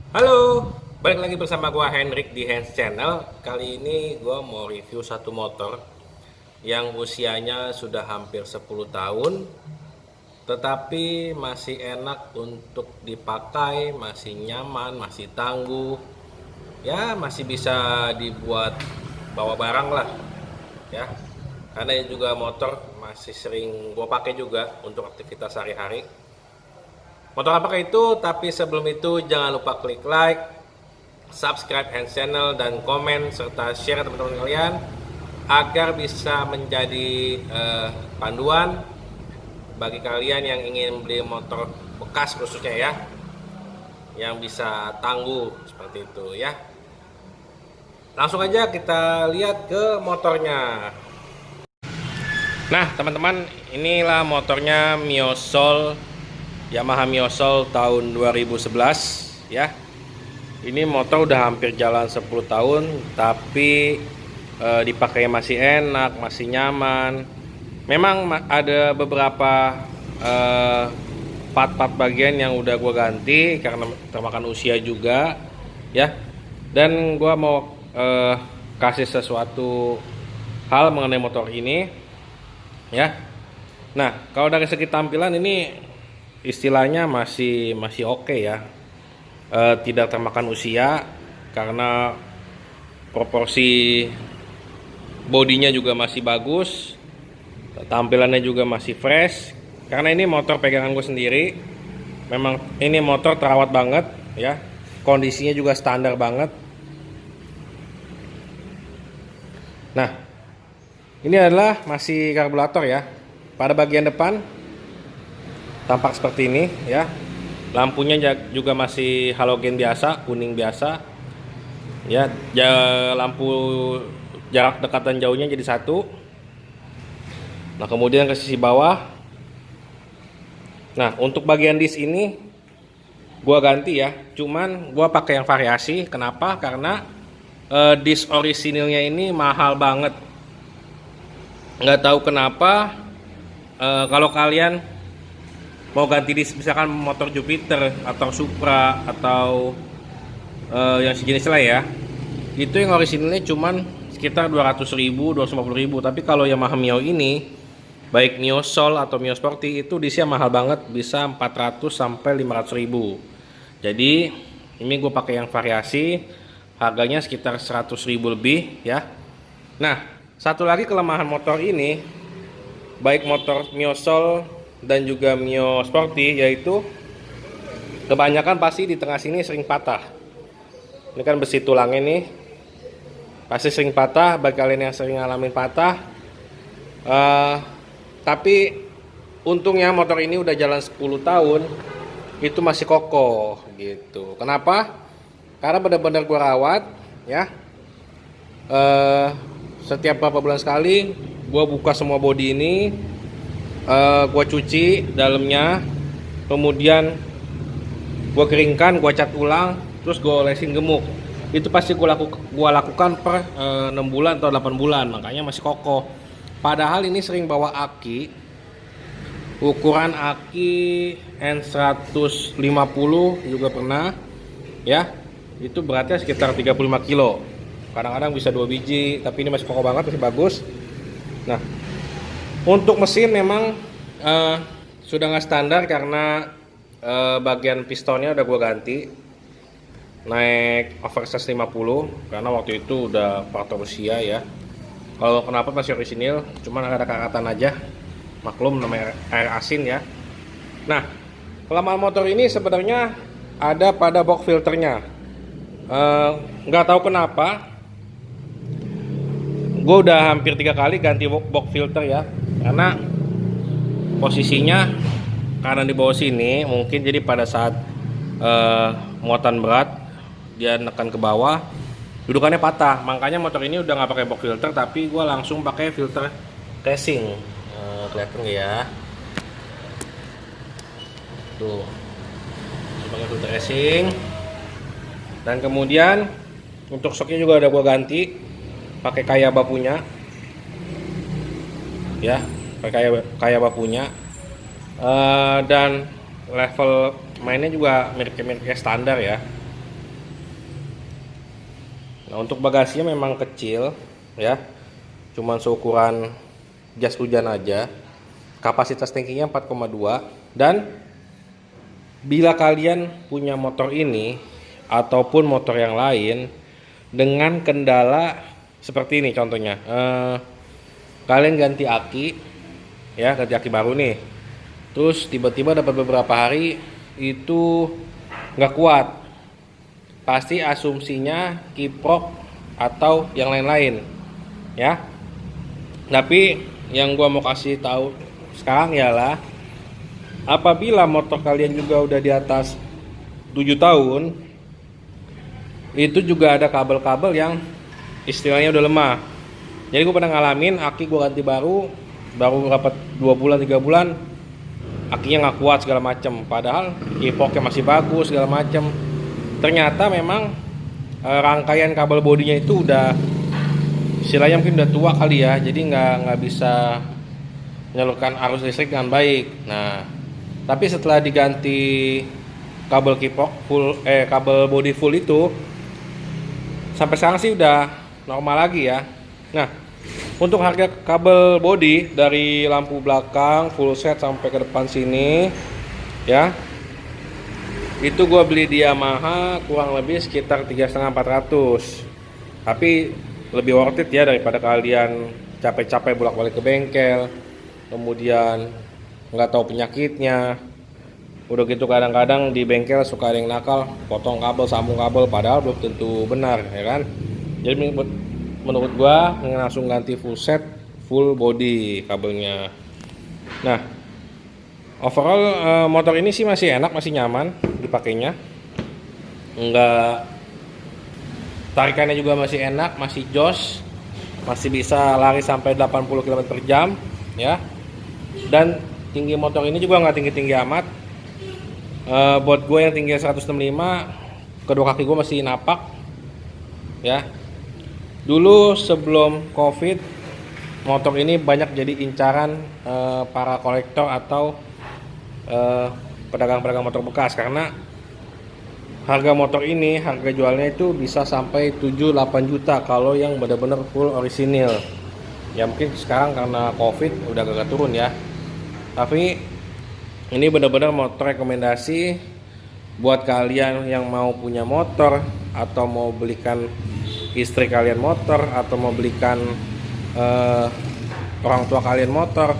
Halo, balik lagi bersama gua Hendrik di Hands Channel. Kali ini gua mau review satu motor yang usianya sudah hampir 10 tahun, tetapi masih enak untuk dipakai, masih nyaman, masih tangguh. Ya, masih bisa dibuat bawa barang lah, ya. Karena ini juga motor masih sering gua pakai juga untuk aktivitas sehari-hari. Motor apakah itu? Tapi sebelum itu jangan lupa klik like, subscribe Hands Channel, dan komen serta share teman-teman kalian agar bisa menjadi panduan bagi kalian yang ingin beli motor bekas khususnya ya, yang bisa tangguh seperti itu ya. Langsung aja kita lihat ke motornya. Nah teman-teman, inilah motornya Mio Soul, Yamaha Mio Soul tahun 2011 ya. Ini motor udah hampir jalan 10 tahun, tapi dipakai masih enak, masih nyaman. Memang ada beberapa part-part bagian yang udah gue ganti karena termakan usia juga ya. Dan gue mau kasih sesuatu hal mengenai motor ini ya. Nah, kalau dari segi tampilan ini istilahnya masih oke ya. Tidak termakan usia karena proporsi bodinya juga masih bagus, tampilannya juga masih fresh. Karena ini motor pegangan gue sendiri, memang ini motor terawat banget ya, kondisinya juga standar banget. Nah, ini adalah masih karburator ya. Pada bagian depan tampak seperti ini ya. Lampunya juga masih halogen biasa, kuning biasa ya. Lampu jarak dekat dan jauhnya jadi satu. Nah, kemudian ke sisi bawah, nah untuk bagian disk ini gua ganti ya, cuman gua pakai yang variasi. Kenapa? Karena disk orisinilnya ini mahal banget. Nggak tahu kenapa. Kalau kalian mau ganti disk, misalkan motor Jupiter atau Supra atau yang sejenis lah ya, itu yang orisinalnya cuman sekitar 200.000, 250.000. Tapi kalau Yamaha Mio ini, baik Mio Soul atau Mio Sporty, itu disknya mahal banget, bisa 400 sampai 500.000. Jadi ini gue pakai yang variasi, harganya sekitar 100.000 lebih ya. Nah, satu lagi kelemahan motor ini, baik motor Mio Soul dan juga Mio Sporty, yaitu kebanyakan pasti di tengah sini sering patah. Ini kan besi tulangnya nih, pasti sering patah. Bagi kalian yang sering ngalamin patah, tapi untungnya motor ini udah jalan 10 tahun itu masih kokoh gitu. Kenapa? Karena benar-benar gue rawat ya. Setiap beberapa bulan sekali gue buka semua bodi ini, gue cuci dalamnya, kemudian gue keringkan, gue cat ulang, terus gue olesin gemuk. Itu pasti gue lakukan per 6 bulan atau 8 bulan, makanya masih kokoh. Padahal ini sering bawa aki, ukuran aki N150 juga pernah ya. Itu beratnya sekitar 35 kilo, kadang-kadang bisa 2 biji, tapi ini masih kokoh banget, masih bagus. Nah, untuk mesin memang sudah nggak standar karena bagian pistonnya udah gue ganti, naik oversize 50 karena waktu itu udah faktor usia ya. Kalau kenapa masih orisinil, cuman ada kakatan aja, maklum namanya air asin ya. Nah, kelemahan motor ini sebenarnya ada pada box filternya. Nggak tahu kenapa, gue udah hampir 3 kali ganti box filter ya, karena posisinya karena di bawah sini mungkin, jadi pada saat muatan berat dia nekan ke bawah, dudukannya patah. Makanya motor ini udah nggak pakai box filter, tapi gue langsung pakai filter casing. Kelihatan nggak ya? Tuh, pakai filter casing. Dan kemudian untuk shocknya juga udah gue ganti, pakai Kayaba punya ya, pakai Kayaba punya. Dan level mainnya juga mirip-mirip kayak standar ya. Nah, untuk bagasinya memang kecil ya, cuman seukuran jas hujan aja. Kapasitas tangkinya 4,2. Dan bila kalian punya motor ini ataupun motor yang lain dengan kendala seperti ini contohnya, kalian ganti aki ya, ganti aki baru nih, terus tiba-tiba dapat beberapa hari itu nggak kuat, pasti asumsinya kiprok atau yang lain-lain ya. Tapi yang gua mau kasih tahu sekarang ialah apabila motor kalian juga udah di atas 7 tahun, itu juga ada kabel-kabel yang istilahnya udah lemah. Jadi gue pernah ngalamin aki gue ganti baru dapat 2 bulan 3 bulan akinya nggak kuat segala macem, padahal kipoknya masih bagus segala macem. Ternyata memang rangkaian kabel bodinya itu udah istilahnya mungkin udah tua kali ya, jadi nggak bisa menyalurkan arus listrik dengan baik. Nah, tapi setelah diganti kabel kipok full, kabel body full itu, sampai sekarang sih udah normal lagi ya. Nah, untuk harga kabel body dari lampu belakang full set sampai ke depan sini ya, itu gue beli di Yamaha kurang lebih sekitar 3.500-400. Tapi lebih worth it ya daripada kalian capek-capek bolak-balik ke bengkel, kemudian nggak tahu penyakitnya. Udah gitu kadang-kadang di bengkel suka ada yang nakal, potong kabel, sambung kabel, padahal belum tentu benar ya kan. Jadi menurut gua langsung ganti full set, full body kabelnya. Nah, overall motor ini sih masih enak, masih nyaman dipakainya. Enggak, tarikannya juga masih enak, masih jos, masih bisa lari sampai 80 km/jam ya. Dan tinggi motor ini juga nggak tinggi-tinggi amat. Buat gue yang tinggi 165, kedua kaki gue masih napak ya. Dulu sebelum covid, motor ini banyak jadi incaran para kolektor atau pedagang-pedagang motor bekas, karena harga motor ini, harga jualnya itu bisa sampai 7-8 juta kalau yang benar-benar full orisinil. Ya mungkin sekarang karena covid udah agak turun ya, tapi ini benar-benar motor rekomendasi buat kalian yang mau punya motor, atau mau belikan istri kalian motor, atau mau belikan orang tua kalian motor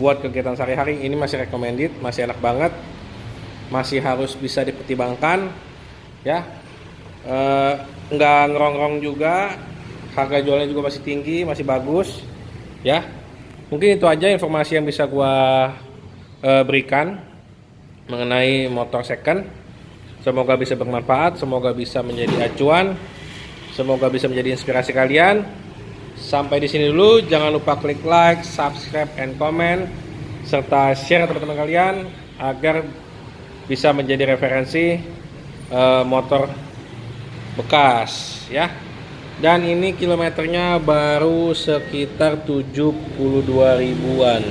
buat kegiatan sehari-hari. Ini masih recommended, masih enak banget, masih harus bisa dipertimbangkan ya. Nggak ngerongrong juga, harga jualnya juga masih tinggi, masih bagus ya. Mungkin itu aja informasi yang bisa gua berikan mengenai motor second. Semoga bisa bermanfaat, semoga bisa menjadi acuan, semoga bisa menjadi inspirasi kalian. Sampai di sini dulu, jangan lupa klik like, subscribe, and comment, serta share teman-teman kalian agar bisa menjadi referensi motor bekas ya. Dan ini kilometernya baru sekitar 72 ribuan,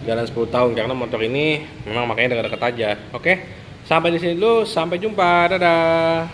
jalan 10 tahun, karena motor ini memang makanya dekat-dekat aja. Oke, sampai di sini dulu, sampai jumpa, dadah.